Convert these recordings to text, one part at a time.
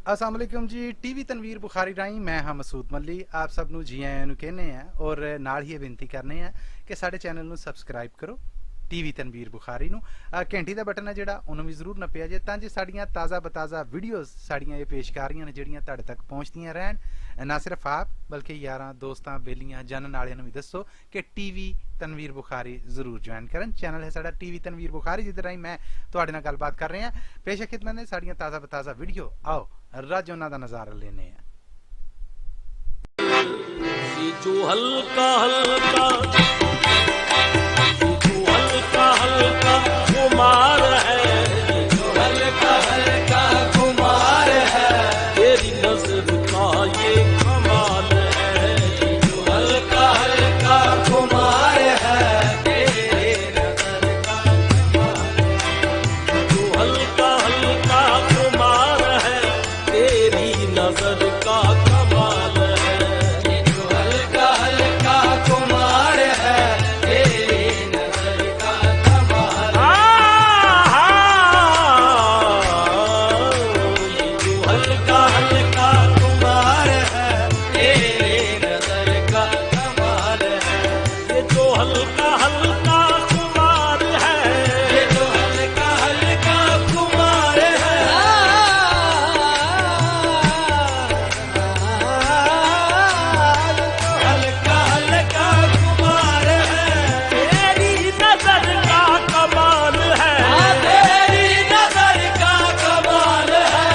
अस्सलाम वालेकुम जी। टीवी तनवीर बुखारी राही मैं हाँ मसूद मल्ली आप सब नू जी आयां नू कहने हैं और नाल ही बेनती करने हैं कि साडे चैनल नू सबसक्राइब करो टीवी तनवीर बुखारी नू। घंटी का बटन है जिहड़ा उन्होंने भी जरूर नप्पिया जे तां जे साड़ियां ताज़ा बताज़ा वीडियोज़ साड़ियां ये पेशकारियां ने जिहड़ियां तुहाडे तक पहुँचदियां रहन। ना सिर्फ आप बल्कि यारां दोस्तां बेलियां जानन वालियां नू भी दसो कि टीवी तनवीर बुखारी जरूर ज्वाइन करन। चैनल है साडा टीवी तनवीर बुखारी जिहदे राही मैं तुहाडे नाल गलबात कर रहे हैं। पेश खिदमत ने साड़ियां ताज़ा बताज़ा वीडियो। आओ रज उन्हां दा नज़ारा लेने हैं। जो हल्का हल्का हल्का खुमार है, जो हल्का हल्का खुमार है, तेरी नजर का ये कमाल है। जो हल्का हल्का खुमार है, तेरी नजर का कमाल है। जो हल्का हल्का खुमार है, तेरी नजर का कमाल है। जो हल्का हल्का खुमार है, तेरी नजर का कमाल है। जो हल्का हल्का खुमार है, तेरी नजर का कमाल है। ये जो हल्का हल्का खुमार है, ये जो हल्का हल्का खुमार है, हल्का हल्का खुमार है, तेरी नजर का कमाल है। तेरी नजर का कमाल है।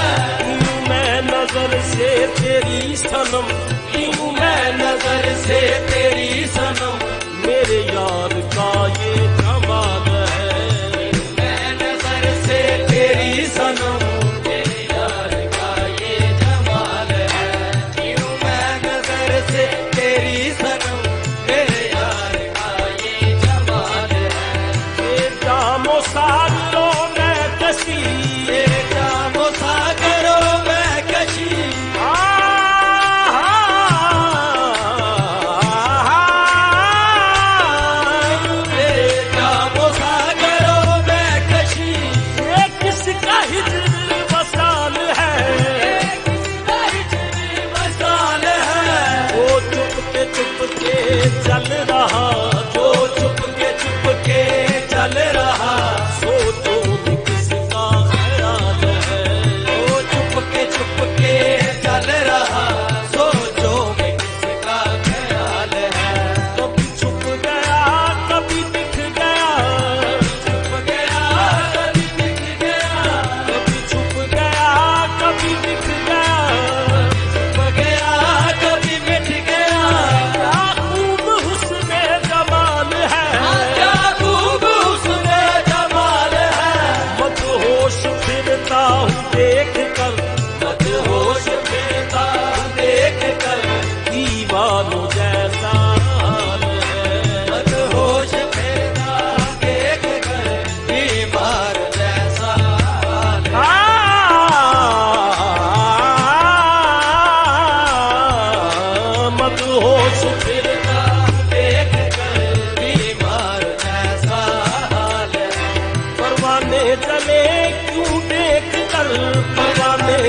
यूं मैं नजर से तेरी सनम, यूं मैं नजर से तेरी सनम, मेरे यार का ये कमाल है। मैं नजर से तेरी सनम, मेरे यार का ये जमाल है। यूं मैं नजर से तेरी सनम, मेरे यार का ये जमाल है। ये जामो सागरों में कशी, ये जामो सागरों में कशी, जामो सागरों में कशी, ये किसका हिजर वसाल है, किसका हिजर वसाल है। वो चुप के चल रहा, जो चुप के चल रहा, सोचो भी किसका ख्याल है। वो चुप के चल रहा, सोचो भी किसका ख्याल है। कभी छुप गया कभी दिख गया, छुप गया कभी दिख गया, कभी छुप गया कभी दिख गया, छुप गया कभी मिट गया। क्या खूब हुस्न जमाल है, क्या खूब हुस्न जमाल है। मदहोश फिरता हूँ देख कर, मदहोश फिरता हूँ देख कर, दीवानों जैसा हाल है। मदहोश फिरता हूँ देख कर, बीमार जैसा हाल है। मदहोश फिरता हूँ देख कर, बीमार जैसा हाल है। परवाने चले क्यों देख कर, परवाने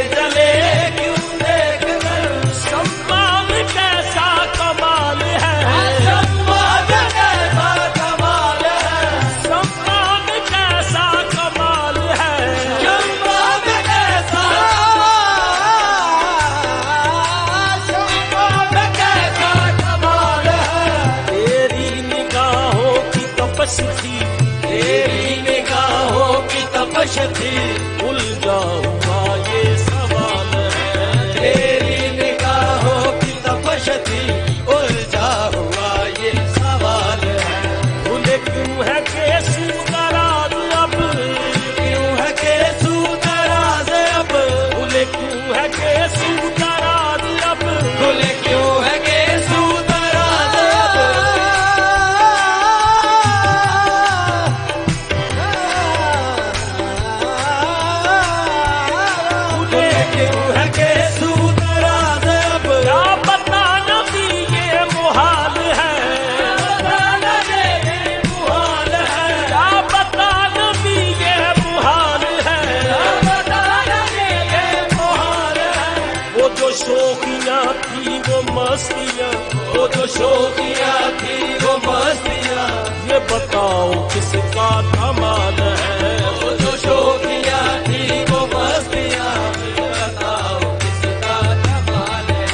शोखियाँ थी वो मस्तियाँ, वो जो शोखियाँ थी वो मस्तियाँ, ये बताओ किसका कमाल है। वो जो शोखियाँ थी वो मस्तियाँ, ये बताओ किसका कमाल है।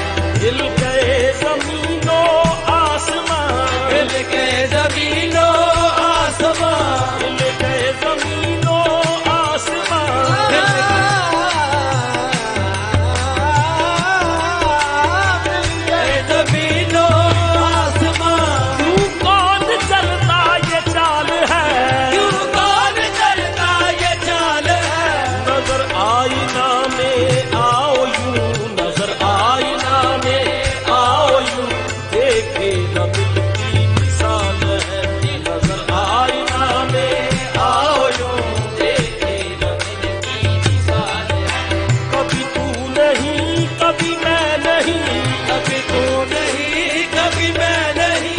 हिल गए जमीनों आसमां, हिल गए जमीनों आसमां, हिल गए जमीनों आसमां, हिल गए जमीनों आसमां। क्यों कौन चलता ये चाल है, क्यों कौन चलता ये चाल है। नजर आईना में आओ यूं, नजर आईना में आओ यूं, देखे न दिल की मिसाल है। नजर आईना में आओ यूं, देखे न दिल की मिसाल है। कभी तू नहीं कभी मैं नहीं, कभी तू नहीं कभी मैं नहीं।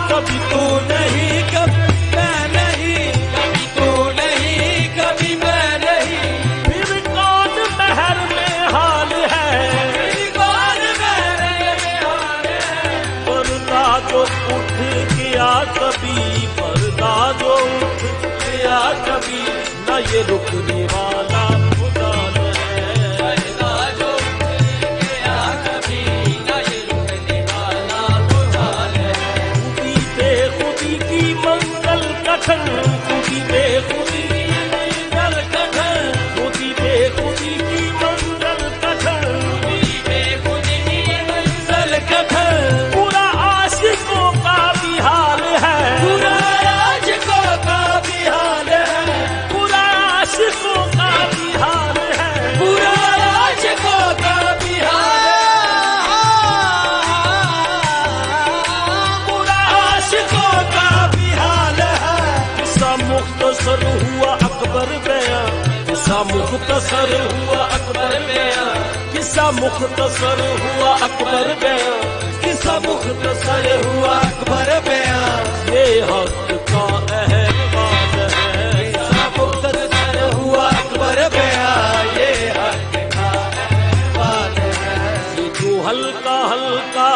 कभी तू नहीं कभी मैं नहीं, कभी तू नहीं कभी मैं नहीं। फिर कौन महर में हाल है, फिर कौन महर में हाल है। पर्दा जो उठ गया कभी, पर्दा जो उठ गया कभी, न ये रुकने वाला खुदा है। पर्दा जो उठ गया कभी, न ये रुकने वाला खुदा है। खुदी बेखुदी की मंगल कथन, खुदी बेखुदी की मंगल कथन, खुदी बेखुदी की मंगल कथन, खुदी बेखुदी की मंगल कथन। पूरा आशिकों का भी हाल है, पूरा आशिकों का भी हाल है, पूरा आशिकों का भी हाल है, पूरा आशिकों का भी हाल है, पूरा आशिकों का भी हाल है। किस्सा मुख्तसर हुआ अकबर बयां, किस्सा मुख्तसर हुआ अकबर बयां, किस्सा मुख्तसर हुआ अकबर बयां, किस्सा मुख्तसर हुआ अकबर बयां। ये हक का अहवाल है, किस्सा मुख्तसर हुआ अकबर बयां, ये हक का अहवाल है। ये जो हल्का हल्का